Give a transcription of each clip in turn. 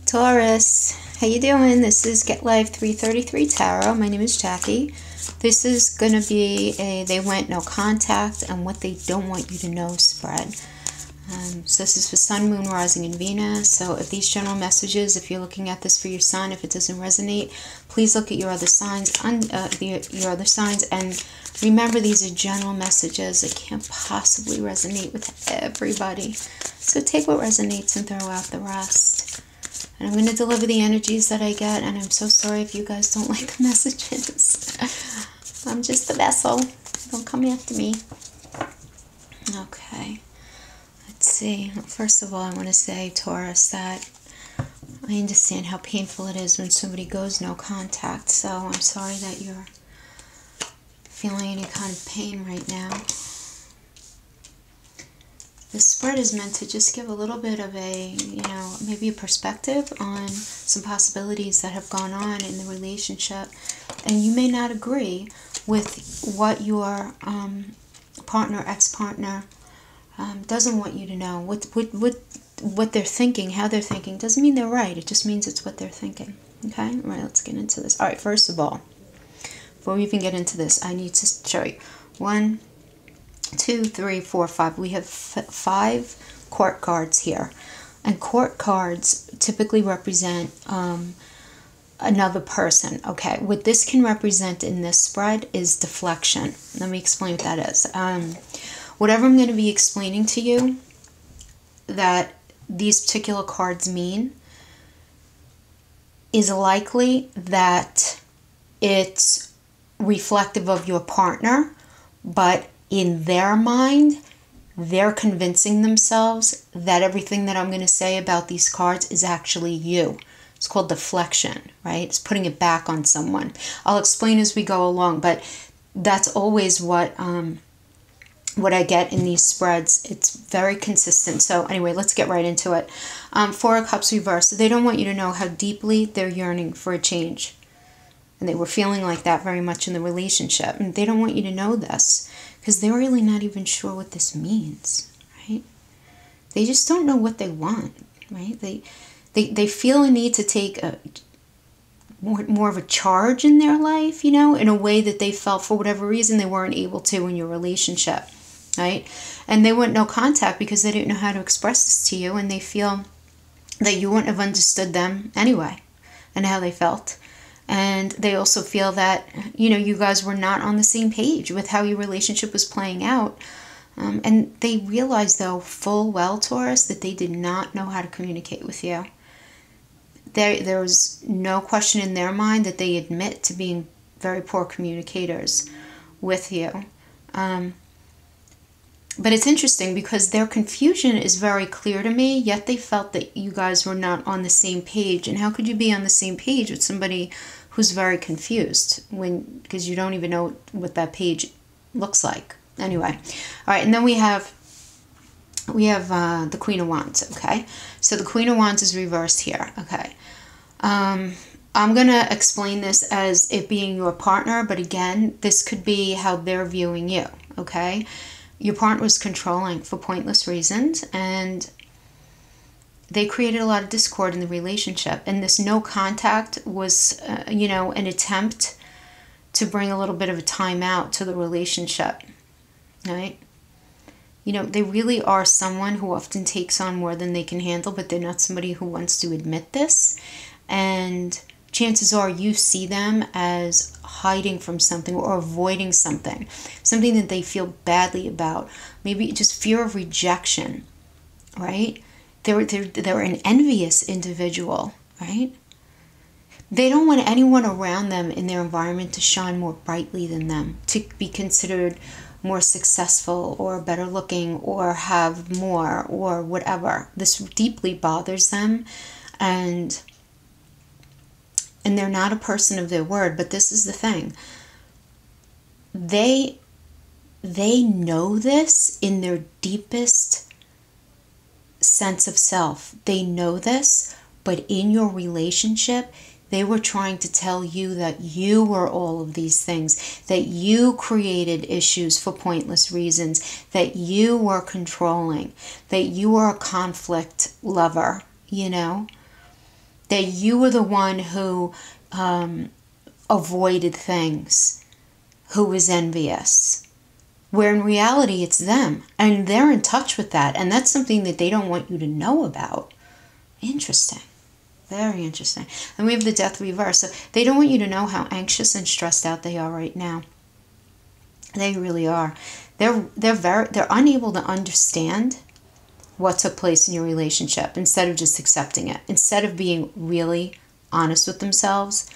Taurus, how you doing? This is Get Live 333 Tarot. My name is Jackie. This is going to be a they went no contact and what they don't want you to know spread. So this is for Sun, Moon, Rising, and Venus. So if these general messages, if you're looking at this for your Sun, if it doesn't resonate, please look at your other signs, your other signs, and remember these are general messages. It can't possibly resonate with everybody. So take what resonates and throw out the rest. And I'm going to deliver the energies that I get, and I'm so sorry if you guys don't like the messages. I'm just the vessel. Don't come after me. Okay. Let's see. First of all, I want to say, Taurus, that I understand how painful it is when somebody goes no contact. So I'm sorry that you're feeling any kind of pain right now. This spread is meant to just give a little bit of a, maybe a perspective on some possibilities that have gone on in the relationship. And you may not agree with what your partner, ex-partner, doesn't want you to know. What they're thinking, how they're thinking, doesn't mean they're right. It just means it's what they're thinking. Okay? All right, let's get into this. All right, first of all, before we even get into this, I need to show you. 1, 2, 3, 4, 5. We have 5 court cards here. And court cards typically represent another person. Okay, what this can represent in this spread is deflection. Let me explain what that is. Whatever I'm going to be explaining to you that these particular cards mean is likely that it's reflective of your partner, but in their mind, they're convincing themselves that everything that I'm going to say about these cards is actually you. It's called deflection, right? It's putting it back on someone. I'll explain as we go along, but that's always what I get in these spreads. It's very consistent. So anyway, let's get right into it. 4 of Cups reversed. They don't want you to know how deeply they're yearning for a change. And they were feeling like that very much in the relationship. And they don't want you to know this because they're really not even sure what this means, right? They just don't know what they want, right? They feel a need to take a more of a charge in their life, in a way that they felt for whatever reason they weren't able to in your relationship, right? And they want no contact because they didn't know how to express this to you, and they feel that you wouldn't have understood them anyway and how they felt. And they also feel that, you guys were not on the same page with how your relationship was playing out. And they realize, though, full well, Taurus, that they did not know how to communicate with you. There was no question in their mind that they admit to being very poor communicators with you. But it's interesting because their confusion is very clear to me, yet they felt that you guys were not on the same page. And how could you be on the same page with somebody who's very confused because you don't even know what that page looks like? Anyway, all right, and then we have the Queen of Wands, okay? So the Queen of Wands is reversed here, okay? I'm going to explain this as it being your partner, but again, this could be how they're viewing you, okay? Your partner was controlling for pointless reasons, and they created a lot of discord in the relationship. And this no contact was, an attempt to bring a little bit of a timeout to the relationship, right? They really are someone who often takes on more than they can handle, but they're not somebody who wants to admit this. And chances are you see them as hiding from something or avoiding something that they feel badly about. Maybe just fear of rejection, right? They're an envious individual, right? They don't want anyone around them in their environment to shine more brightly than them, to be considered more successful or better looking or have more or whatever. This deeply bothers them, and they're not a person of their word. But this is the thing. They know this in their deepest sense of self. They know this, but in your relationship, they were trying to tell you that you were all of these things, that you created issues for pointless reasons, that you were controlling, that you were a conflict lover, that you were the one who avoided things, who was envious. Where in reality it's them, and they're in touch with that, and that's something that they don't want you to know about. Interesting. Very interesting. And we have the death reverse. So they don't want you to know how anxious and stressed out they are right now. They really are. They're unable to understand what took place in your relationship instead of just accepting it. Instead of being really honest with themselves,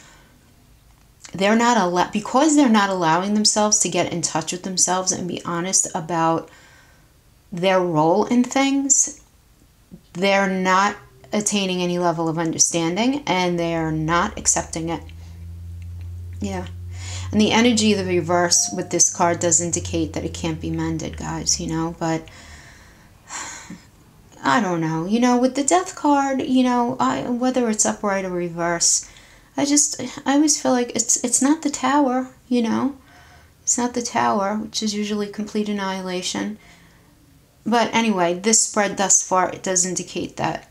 because they're not allowing themselves to get in touch with themselves and be honest about their role in things. They're not attaining any level of understanding, and they're not accepting it. Yeah. And the energy of the reverse with this card does indicate that it can't be mended, guys, but I don't know. With the death card, whether it's upright or reverse, I always feel like it's not the tower, It's not the tower, which is usually complete annihilation. But anyway, this spread thus far, it does indicate that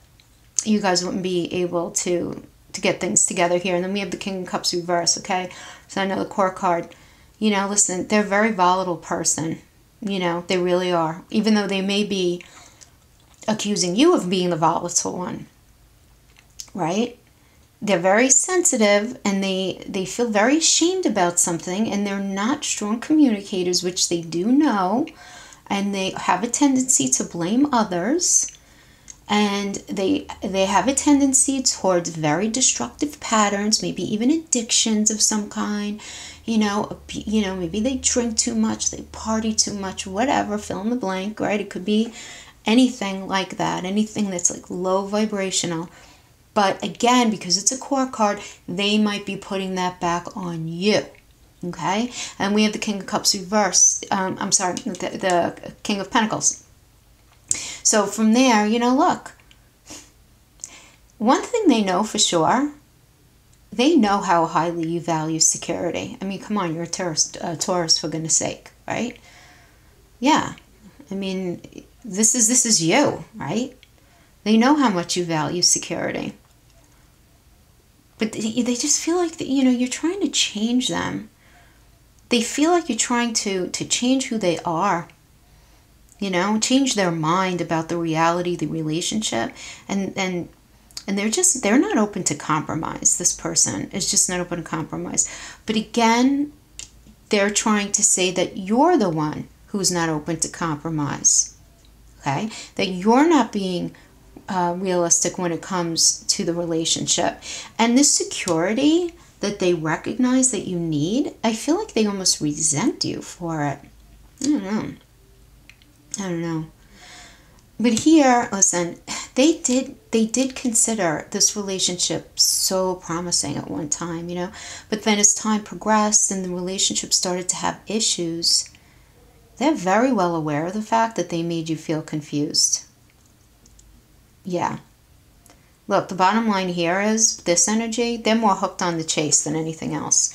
you guys wouldn't be able to get things together here. And then we have the King of Cups reverse, okay? So another core card. Listen, they're a very volatile person. They really are. Even though they may be accusing you of being the volatile one, right? They're very sensitive, and they feel very ashamed about something, and they're not strong communicators, which they do know, and they have a tendency to blame others, and they have a tendency towards very destructive patterns, maybe even addictions of some kind. Maybe they drink too much, they party too much, whatever, fill in the blank, right? It could be anything like that, anything that's like low vibrational. But again, because it's a core card, they might be putting that back on you. Okay? And we have the King of Cups reversed. The King of Pentacles. So from there, look. One thing they know for sure, they know how highly you value security. I mean, come on, you're a Taurus, for goodness sake, right? Yeah. I mean, this is you, right? They know how much you value security. But they just feel like, you're trying to change them. They feel like you're trying to change who they are. Change their mind about the reality of the relationship. And they're not open to compromise. This person is just not open to compromise. But again, they're trying to say that you're the one who's not open to compromise. Okay? That you're not being realistic when it comes to the relationship. And this security that they recognize that you need, I feel like they almost resent you for it. I don't know. But here, listen, they did consider this relationship so promising at one time, But then as time progressed and the relationship started to have issues, they're very well aware of the fact that they made you feel confused. Yeah. Look, the bottom line here is this energy, they're more hooked on the chase than anything else.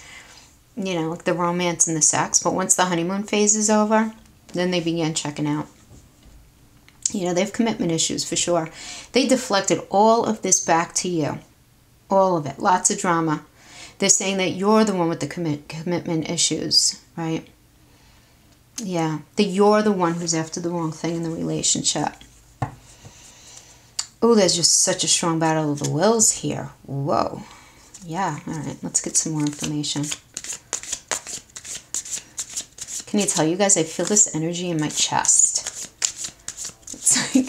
Like the romance and the sex. But once the honeymoon phase is over, then they begin checking out. They have commitment issues for sure. They deflected all of this back to you. All of it. Lots of drama. They're saying that you're the one with the commitment issues, right? Yeah. That you're the one who's after the wrong thing in the relationship. Oh, there's just such a strong battle of the wills here. Whoa. Yeah. All right. Let's get some more information. Can you tell you guys, I feel this energy in my chest. It's like...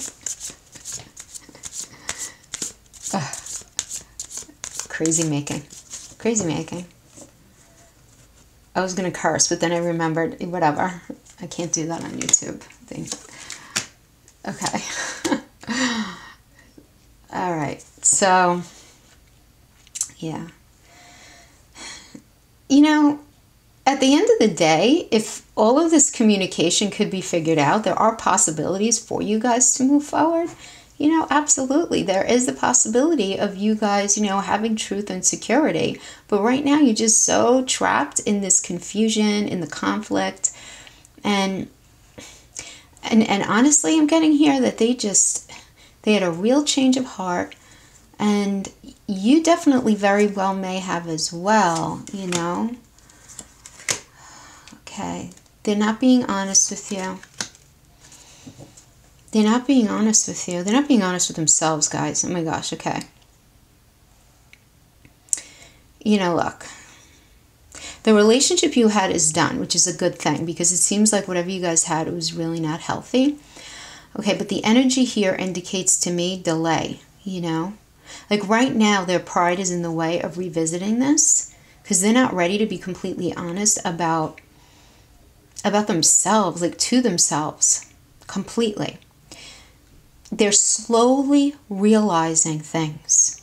Crazy making. I was going to curse, but then I remembered, whatever. I can't do that on YouTube. Okay. All right. So, yeah. At the end of the day, if all of this communication could be figured out, there are possibilities for you guys to move forward. Absolutely. There is the possibility of you guys, having truth and security. But right now, you're just so trapped in this confusion, in the conflict. And honestly, I'm getting here that they had a real change of heart. And you definitely very well may have as well, you know. Okay. They're not being honest with you. They're not being honest with you. They're not being honest with themselves, guys. Oh my gosh, okay. You know, look. The relationship you had is done, which is a good thing, because it seems like whatever you guys had, it was really not healthy. Okay, but the energy here indicates to me delay, you know? Like right now, their pride is in the way of revisiting this because they're not ready to be completely honest about themselves, like to themselves, completely. They're slowly realizing things.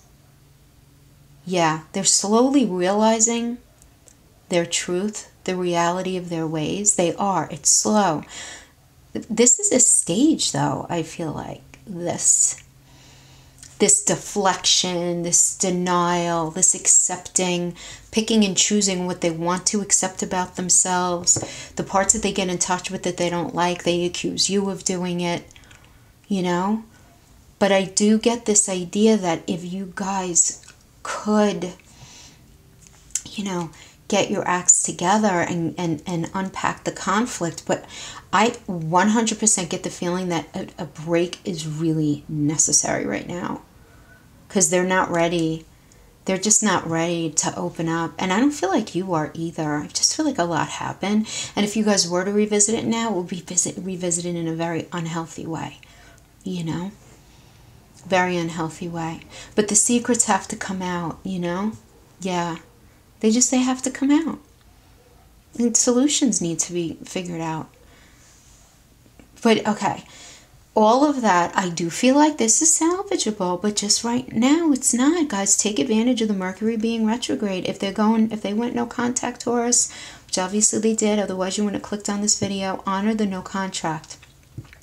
Yeah, they're slowly realizing their truth, the reality of their ways. They are. It's slow. This is a stage, though, I feel like. This deflection, this denial, this accepting, picking and choosing what they want to accept about themselves. The parts that they get in touch with that they don't like, they accuse you of doing it, you know? But I do get this idea that if you guys could, you know, get your acts together and unpack the conflict. But I 100% get the feeling that a break is really necessary right now. Because they're not ready. They're just not ready to open up. And I don't feel like you are either. I just feel like a lot happened. And if you guys were to revisit it now, it will be revisited in a very unhealthy way. You know? Very unhealthy way. But the secrets have to come out, you know? Yeah. They have to come out. And solutions need to be figured out. But, okay. All of that, I do feel like this is salvageable, but just right now, it's not. Guys, take advantage of the Mercury being retrograde. If they went no contact Taurus, which obviously they did, otherwise you wouldn't have clicked on this video, honor the no contract.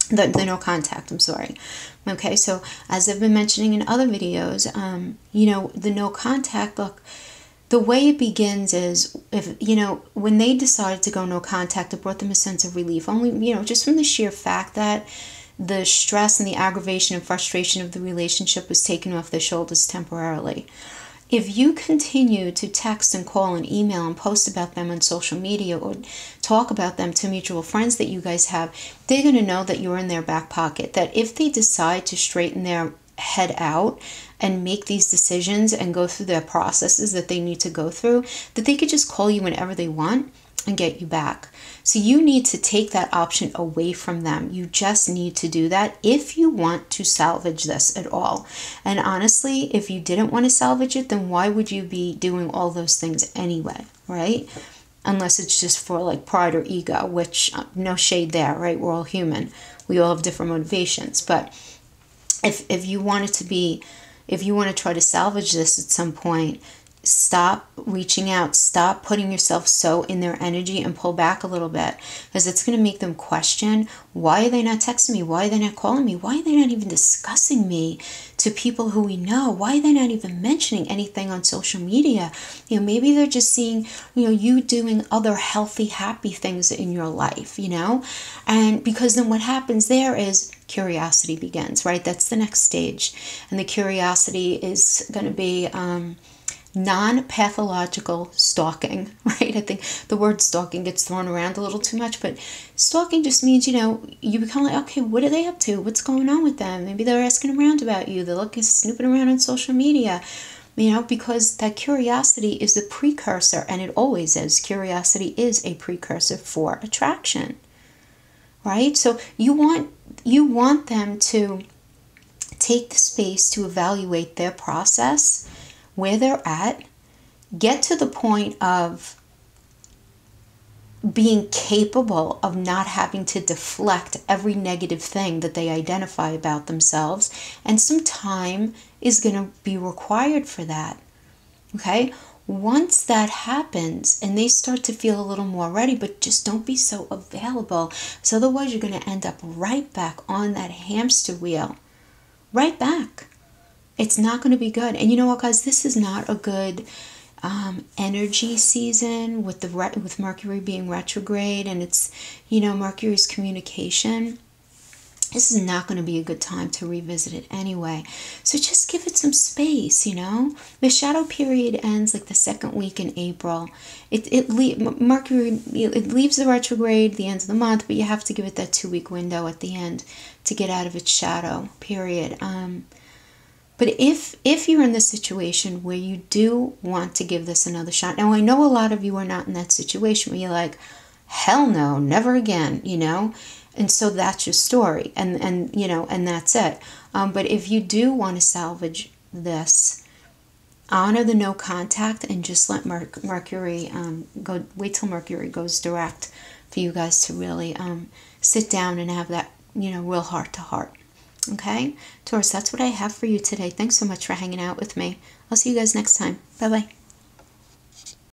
The no contact, I'm sorry. Okay, so as I've been mentioning in other videos, you know, the no contact, look, the way it begins is, if you know, when they decided to go no contact, it brought them a sense of relief. Only, you know, just from the sheer fact that the stress and the aggravation and frustration of the relationship was taken off their shoulders temporarily. If you continue to text and call and email and post about them on social media or talk about them to mutual friends that you guys have, they're going to know that you're in their back pocket. That if they decide to straighten their head out and make these decisions and go through their processes that they need to go through, that they could just call you whenever they want and get you back. So you need to take that option away from them. You just need to do that if you want to salvage this at all. And honestly, if you didn't want to salvage it, then why would you be doing all those things anyway, right? Unless it's just for like pride or ego, which no shade there, right? We're all human. We all have different motivations. But if you want it to be, if you want to try to salvage this at some point, stop reaching out, stop putting yourself so in their energy and pull back a little bit, because it's going to make them question, why are they not texting me? Why are they not calling me? Why are they not even discussing me to people who we know? Why are they not even mentioning anything on social media? You know, maybe they're just seeing, you know, you doing other healthy, happy things in your life, you know? And because then what happens there is curiosity begins, right? That's the next stage. And the curiosity is going to be non-pathological stalking, right? I think the word stalking gets thrown around a little too much, but stalking just means, you know, you become like, okay, what are they up to? What's going on with them? Maybe they're asking around about you. They're looking, snooping around on social media, you know, because that curiosity is the precursor, and it always is. Curiosity is a precursor for attraction, right? So you want them to take the space to evaluate their process, where they're at, get to the point of being capable of not having to deflect every negative thing that they identify about themselves. And some time is going to be required for that. Okay? Once that happens and they start to feel a little more ready, but just don't be so available, so otherwise you're going to end up right back on that hamster wheel. Right back. It's not going to be good. And you know what, guys? This is not a good energy season with Mercury being retrograde, and it's, you know, Mercury's communication. this is not going to be a good time to revisit it anyway. So just give it some space, you know. The shadow period ends like the second week in April. Mercury, it leaves the retrograde the end of the month, but you have to give it that 2-week window at the end to get out of its shadow period. But if you're in this situation where you do want to give this another shot, now I know a lot of you are not in that situation where you're like, hell no, never again, you know. And so that's your story, and you know, and that's it. But if you do want to salvage this, honor the no contact and just let Mercury go. Wait till Mercury goes direct for you guys to really sit down and have that, you know, real heart to heart. Okay, Taurus, that's what I have for you today. Thanks so much for hanging out with me. I'll see you guys next time. Bye bye.